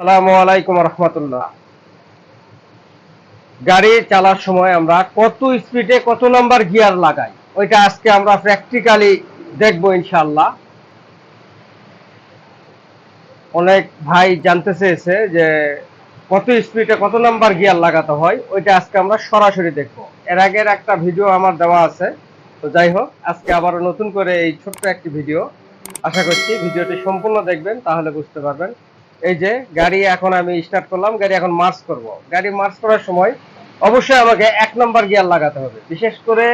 আসসালামু আলাইকুম রহমতুল্লাহ। গাড়ি চালার সময় আমরা কত স্পিডে কত নাম্বার গিয়ার লাগাই ওইটা আজকে আমরা প্র্যাকটিক্যালি দেখবো ইনশাআল্লাহ। অনেক ভাই জানতে চেয়েছে যে কত স্পিডে কত নাম্বার গিয়ার লাগাতে হয়, ওইটা আজকে আমরা সরাসরি দেখবো। এর আগের একটা ভিডিও আমার দেওয়া আছে, তো যাই হোক আজকে আবার নতুন করে এই ছোট্ট একটি ভিডিও। আশা করছি ভিডিওটি সম্পূর্ণ দেখবেন, তাহলে বুঝতে পারবেন। এই যে গাড়ি এখন আমি স্টার্ট করলাম, গাড়ি এখন মার্চ করব। গাড়ি মার্চ করার সময় অবশ্যই আমাকে 1 নাম্বার গিয়ার লাগাতে হবে। বিশেষ করে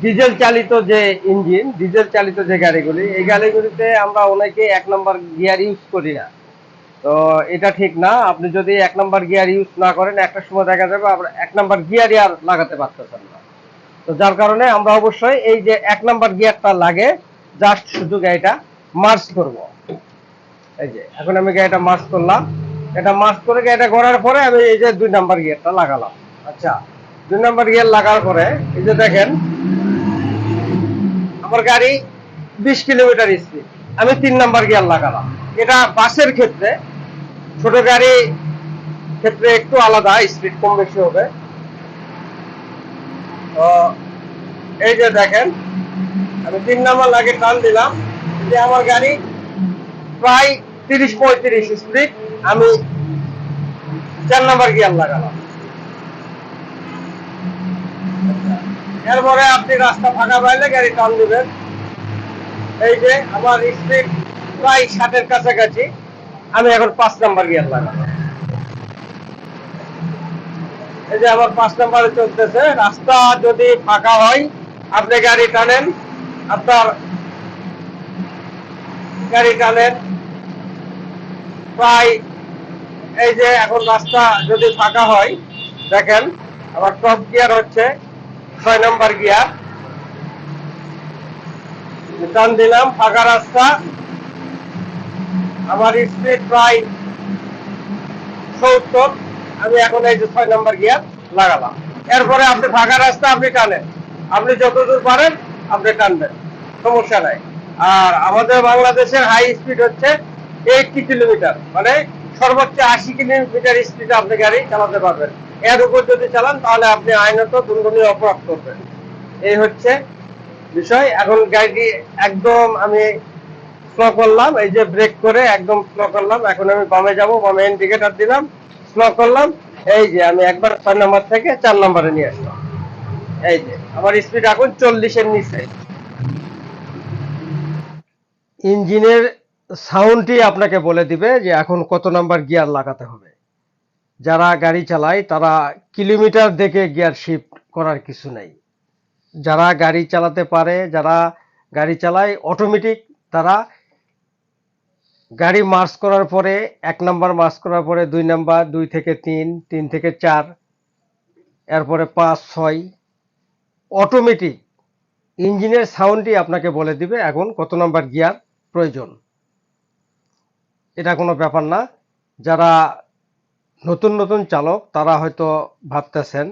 ডিজেল চালিত যে ইঞ্জিন, ডিজেল চালিত যে গাড়িগুলি, এই গাড়িগুলিতে আমরা অনেকে 1 নাম্বার গিয়ার ইউজ করি না। তো এটা ঠিক না। আপনি যদি 1 নাম্বার গিয়ার ইউজ না করেন, একটা সময় দেখা যাবে আমরা 1 নাম্বার গিয়ারই আর লাগাতে পারতেছেন না। তো যার কারণে আমরা অবশ্যই এই যে 1 নাম্বার গিয়ারটা লাগে, জাস্ট শুধু গাড়িটা মার্চ করব। এই যে এখন আমি গাড়িটা মার্চ করলাম, এটা মার্চ করে গাড়িটা করার পরে আমি এই যে 2 নাম্বার গিয়ারটা লাগালাম। আচ্ছা, 2 নাম্বার গিয়ার লাগার পরে এই যে দেখেন আমার গাড়ি 20 কিলোমিটার স্পিড, আমি 3 নাম্বার গিয়ার লাগালাম। এটা বাসের ক্ষেত্রে, ছোট গাড়ি ক্ষেত্রে একটু আলাদা, স্পিড কম বেশি হবে। তো এই যে দেখেন আমি 3 নাম্বার লাগে টান দিলাম, যে আমার গাড়ি প্রায় 30-35 স্পিড, আমি 4 নাম্বার গিয়ার লাগালাম। এরপরে আপনি রাস্তা ফাঁকা পাইলে গাড়ি টান দিবেন। এই যে আমার স্পিড প্রায় 60-এর কাছাকাছি, আমি এখন 5 নাম্বার গিয়ার লাগালাম। এই যে আমার 5 নাম্বারে চলতেছে। রাস্তা যদি ফাঁকা হয় আপনি গাড়ি টানেন, আপনার গাড়ি টানেন প্রায়, এই যে এখন রাস্তা যদি ফাঁকা হয় দেখেন আমার টপ গিয়ার হচ্ছে 6 নাম্বার গিয়ার, টান দিলাম ফাঁকা রাস্তা, আমার স্পিড প্রায় 70, আমি এখন এই যে 6 নাম্বার গিয়ার লাগালাম। এরপরে আপনি ফাঁকা রাস্তা আপনি টানেন, আপনি যতদূর পারেন আপনি টানবেন, সমস্যা নাই। আর আমাদের বাংলাদেশের হাই স্পিড হচ্ছে 80 কিলোমিটার, মানে সর্বোচ্চ 80 কিলোমিটার স্পিডে আপনি গাড়ি চালাতে পারবেন। এর উপর যদি চালান তাহলে আপনি আইনত দণ্ডনীয় অপরাধ করবেন। এই হচ্ছে বিষয়। এখন গাড়িটি একদম আমি স্লো করলাম, এই যে ব্রেক করে একদম স্লো করলাম। এখন আমি বামে যাব, বামে ইন্ডিকেটর দিলাম, স্লো করলাম। এই যে আমি একবার 6 নাম্বার থেকে 4 নাম্বারে নিয়ে আসলাম। এই যে আমার স্পিড এখন 40-এর নিচে। ইঞ্জিনের সাউন্ডই আপনাকে বলে দিবে যে এখন কত নাম্বার গিয়ার লাগাতে হবে। যারা গাড়ি চালায় তারা কিলোমিটার দেখে গিয়ার শিফট করার কিছু নেই। যারা গাড়ি চালাতে পারে, যারা গাড়ি চালায় অটোমেটিক, তারা গাড়ি মার্চ করার পরে 1 নাম্বার মার্চ করার পরে 2 নাম্বার, 2 থেকে 3, 3 থেকে 4, এরপরে 5, 6, অটোমেটিক ইঞ্জিনের সাউন্ডই আপনাকে বলে দিবে এখন কত নাম্বার গিয়ার প্রয়োজন। এটা কোনো ব্যাপার না। যারা নতুন নতুন চালক তারা হয়তো ভাবতেছেন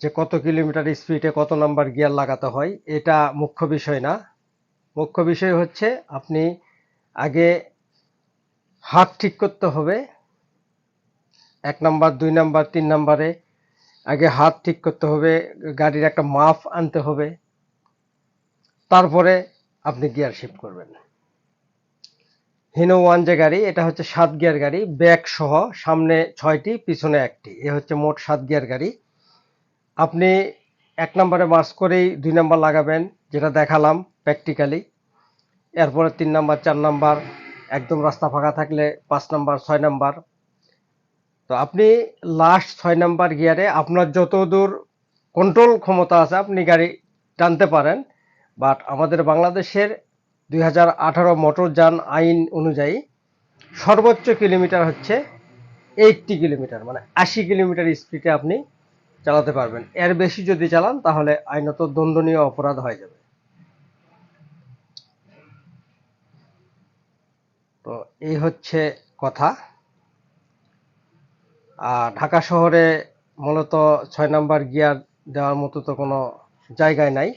যে কত কিলোমিটার স্পিডে কত নাম্বার গিয়ার লাগাতে হয়, এটা মুখ্য বিষয় না। মুখ্য বিষয় হচ্ছে আপনি আগে হাত ঠিক করতে হবে। 1 নাম্বার, 2 নাম্বার, 3 নাম্বারে আগে হাত ঠিক করতে হবে, গাড়ির একটা মাপ আনতে হবে, তারপরে আপনি গিয়ার শিফট করবেন। হিনো 1 যে গাড়ি, এটা হচ্ছে 7 গিয়ার গাড়ি, ব্যাক সহ, সামনে 6টি পিছনে 1টি, এ হচ্ছে মোট 7 গিয়ার গাড়ি। আপনি 1 নাম্বারে মার্চ করেই 2 নাম্বার লাগাবেন, যেটা দেখালাম প্র্যাকটিক্যালি। এরপরে 3 নাম্বার, 4 নাম্বার, একদম রাস্তা ফাঁকা থাকলে 5 নাম্বার, 6 নাম্বার। তো আপনি লাস্ট 6 নাম্বার গিয়ারে আপনার যতদূর কন্ট্রোল ক্ষমতা আছে আপনি গাড়ি টানতে পারেন। বাট আমাদের বাংলাদেশের 2018 মোটরযান আইন অনুযায়ী সর্বোচ্চ কিলোমিটার হচ্ছে 80 কিলোমিটার, মানে 80 কিলোমিটার স্পিডে আপনি চালাতে পারবেন। এর বেশি যদি চালান তাহলে আইনত দণ্ডনীয় অপরাধ হয়ে যাবে। তো এই হচ্ছে কথা। আর ঢাকা শহরে মূলত 6 নাম্বার গিয়ার দেওয়ার মতো তো কোনো জায়গায় নাই।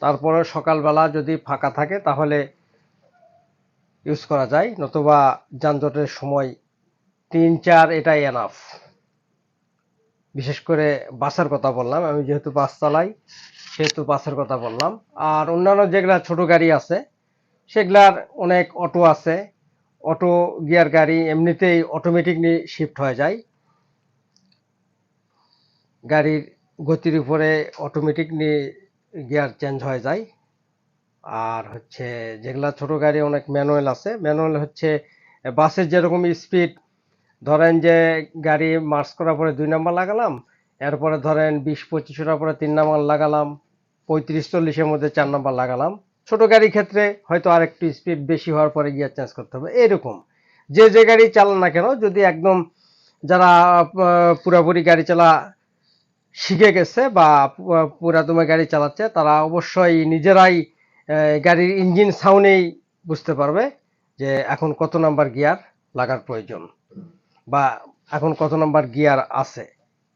তারপরে সকালবেলা যদি ফাঁকা থাকে তাহলে ইউজ করা যায়, নতুবা যানজটের সময় 3-4 এটাই এনাফ। বিশেষ করে বাসের কথা বললাম, আমি যেহেতু বাস চালাই সেহেতু বাসের কথা বললাম। আর অন্যান্য যেগুলা ছোট গাড়ি আছে সেগুলার অনেক অটো আছে, অটো গিয়ার গাড়ি এমনিতেই অটোমেটিকলি শিফট হয়ে যায়, গাড়ির গতির উপরে অটোমেটিকলি গিয়ার চেঞ্জ হয়ে যায়। আর হচ্ছে যেগুলা ছোট গাড়ি অনেক ম্যানুয়াল আছে, ম্যানুয়াল হচ্ছে বাসের যেরকম স্পিড, ধরেন যে গাড়ি মার্চ করার পরে 2 নাম্বার লাগালাম, এরপরে ধরেন 20-25 ওঠার পরে 3 নাম্বার লাগালাম, 35-40-এর মধ্যে 4 নাম্বার লাগালাম। ছোট গাড়ির ক্ষেত্রে হয়তো আর একটু স্পিড বেশি হওয়ার পরে গিয়ার চেঞ্জ করতে হবে। এরকম যে গাড়ি চালান না কেন, যদি একদম যারা পুরাপুরি গাড়ি চালা শিখে গেছে বা পুরাদমে গাড়ি চালাচ্ছে, তারা অবশ্যই নিজেরাই গাড়ির ইঞ্জিন সাউন্ডেই বুঝতে পারবে যে এখন কত নাম্বার গিয়ার লাগার প্রয়োজন বা এখন কত নাম্বার গিয়ার আছে।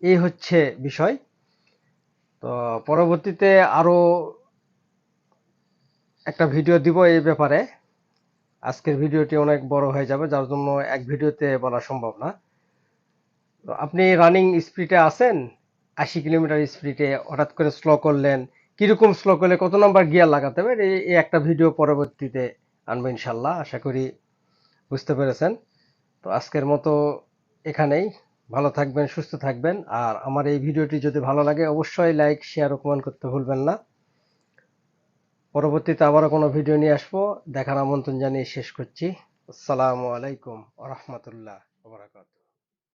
এই হচ্ছে বিষয়। তো পরবর্তীতে আরো একটা ভিডিও দিব এই ব্যাপারে। আজকের ভিডিওটি অনেক বড় হয়ে যাবে, যার জন্য এক ভিডিওতে বলা সম্ভব না। তো আপনি রানিং স্পিডে আছেন, 80 কিলোমিটার স্পিডে হঠাৎ করে স্লো করলেন, কিরকম স্লো করলে কত নাম্বার গিয়ার লাগাতে হবে, এই একটা ভিডিও পরবর্তীতে আনবো ইনশাল্লাহ। আশা করি বুঝতে পেরেছেন। তো আজকের মতো এখানেই। ভালো থাকবেন, সুস্থ থাকবেন। আর আমার এই ভিডিওটি যদি ভালো লাগে অবশ্যই লাইক, শেয়ার ও কমেন্ট করতে ভুলবেন না। পরবর্তীতে আবারও কোনো ভিডিও নিয়ে আসবো, দেখার আমন্ত্রণ জানিয়ে শেষ করছি। আসসালামু আলাইকুম ওয়া রাহমাতুল্লাহ ওয়া বারাকাতুহু।